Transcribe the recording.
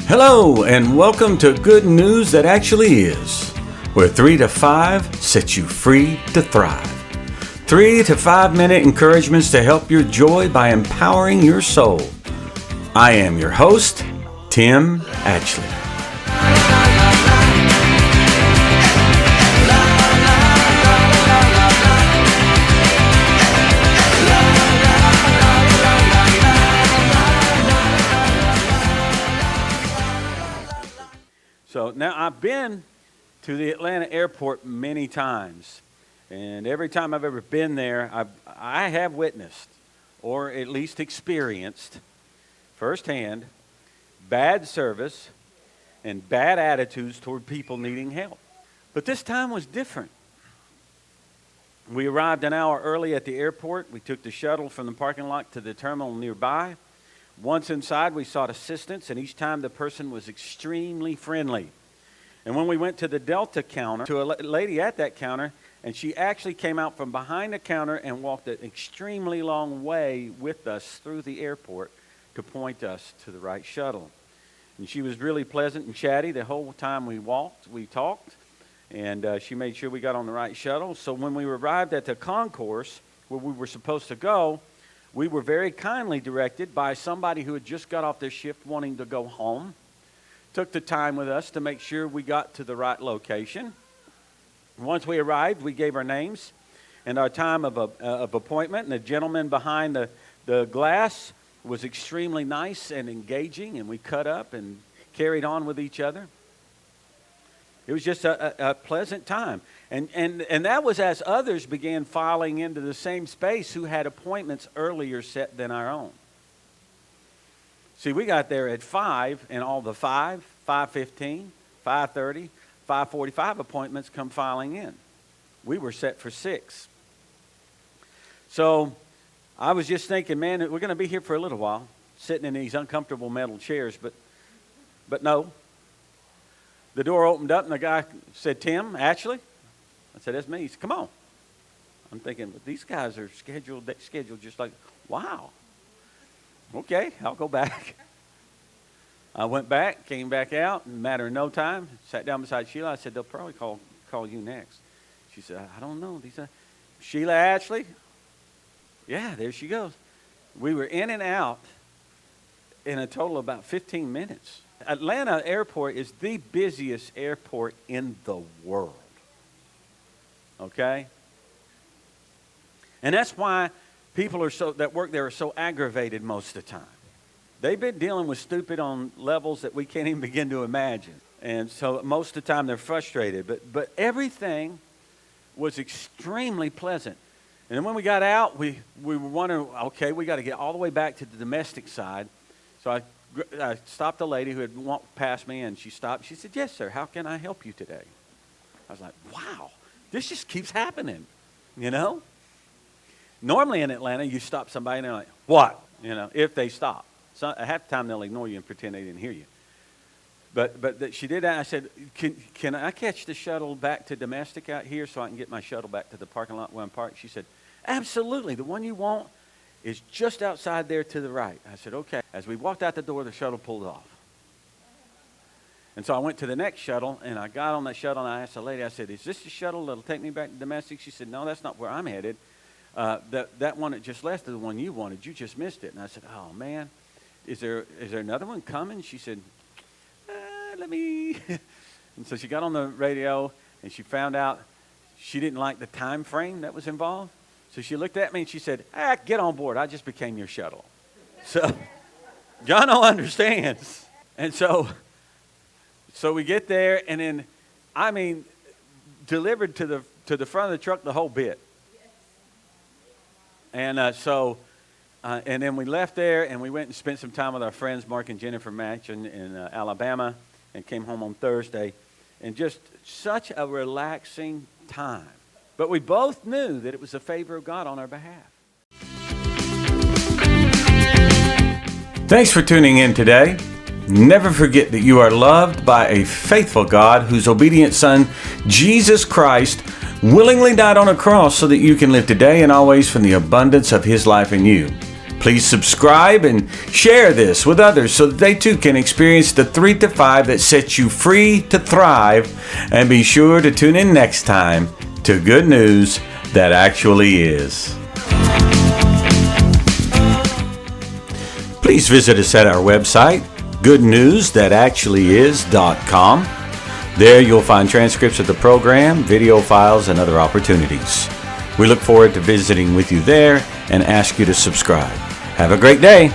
Hello, and welcome to Good News That Actually Is, where 3 to 5 sets you free to thrive. 3 to 5 minute encouragements to help your joy by empowering your soul. I am your host, Tim Ashley. So now I've been to the Atlanta airport many times, and every time I've ever been there, I have witnessed, or at least experienced, firsthand, bad service and bad attitudes toward people needing help. But this time was different. We arrived an hour early at the airport. We took the shuttle from the parking lot to the terminal nearby. Once inside, we sought assistance, and each time the person was extremely friendly. And when we went to the Delta counter, to a lady at that counter, and she actually came out from behind the counter and walked an extremely long way with us through the airport to point us to the right shuttle. And she was really pleasant and chatty the whole time we talked, and she made sure we got on the right shuttle. So when we arrived at the concourse where we were supposed to go, we were very kindly directed by somebody who had just got off their shift wanting to go home. Took the time with us to make sure we got to the right location. Once we arrived, we gave our names and our time of appointment. And the gentleman behind the glass was extremely nice and engaging, and we cut up and carried on with each other. It was just a pleasant time. And that was as others began filing into the same space who had appointments earlier set than our own. See, we got there at 5, and all the 5:15, 5:30, 5:45 appointments come filing in. We were set for 6. So I was just thinking, man, we're going to be here for a little while, sitting in these uncomfortable metal chairs, but no. The door opened up, and the guy said, "Tim, Ashley?" I said, "That's me." He said, "Come on." I'm thinking, but these guys are scheduled just like, wow. Okay, I'll go back. I went back, came back out, in a matter of no time, sat down beside Sheila. I said, "They'll probably call you next." She said, "I don't know. Sheila Ashley?" Yeah, there she goes. We were in and out in a total of about 15 minutes. Atlanta airport is the busiest airport in the world. Okay? And that's why people that work there are so aggravated most of the time. They've been dealing with stupid on levels that we can't even begin to imagine. And so most of the time they're frustrated. But everything was extremely pleasant. And then when we got out, we were wondering, okay, we got to get all the way back to the domestic side. So I stopped a lady who had walked past me, and she stopped. She said, "Yes, sir, how can I help you today?" I was like, wow, this just keeps happening, you know? Normally in Atlanta, you stop somebody, and they're like, "What?" You know, if they stop. So half the time they'll ignore you and pretend they didn't hear you. But she did that. I said, can I catch the shuttle back to domestic out here so I can get my shuttle back to the parking lot where I'm parked? She said, "Absolutely. The one you want is just outside there to the right." I said, "Okay." As we walked out the door, the shuttle pulled off. And so I went to the next shuttle, and I got on that shuttle, and I asked the lady, I said, "Is this the shuttle that'll take me back to domestic?" She said, "No, that's not where I'm headed. That one that just left is the one you wanted. You just missed it." And I said, "Oh, man, is there another one coming?" She said, "Let me." And so she got on the radio, and she found out she didn't like the time frame that was involved. So she looked at me, and she said, "Get on board. I just became your shuttle." So John understands. And so we get there, and then, I mean, delivered to the front of the truck the whole bit. And and then we left there, and we went and spent some time with our friends, Mark and Jennifer Match in Alabama, and came home on Thursday. And just such a relaxing time. But we both knew that it was the favor of God on our behalf. Thanks for tuning in today. Never forget that you are loved by a faithful God whose obedient Son, Jesus Christ, willingly died on a cross so that you can live today and always from the abundance of His life in you. Please subscribe and share this with others so that they too can experience the 3 to 5 that sets you free to thrive. And be sure to tune in next time to Good News That Actually Is. Please visit us at our website, goodnewsthatactuallyis.com. There you'll find transcripts of the program, video files, and other opportunities. We look forward to visiting with you there and ask you to subscribe. Have a great day.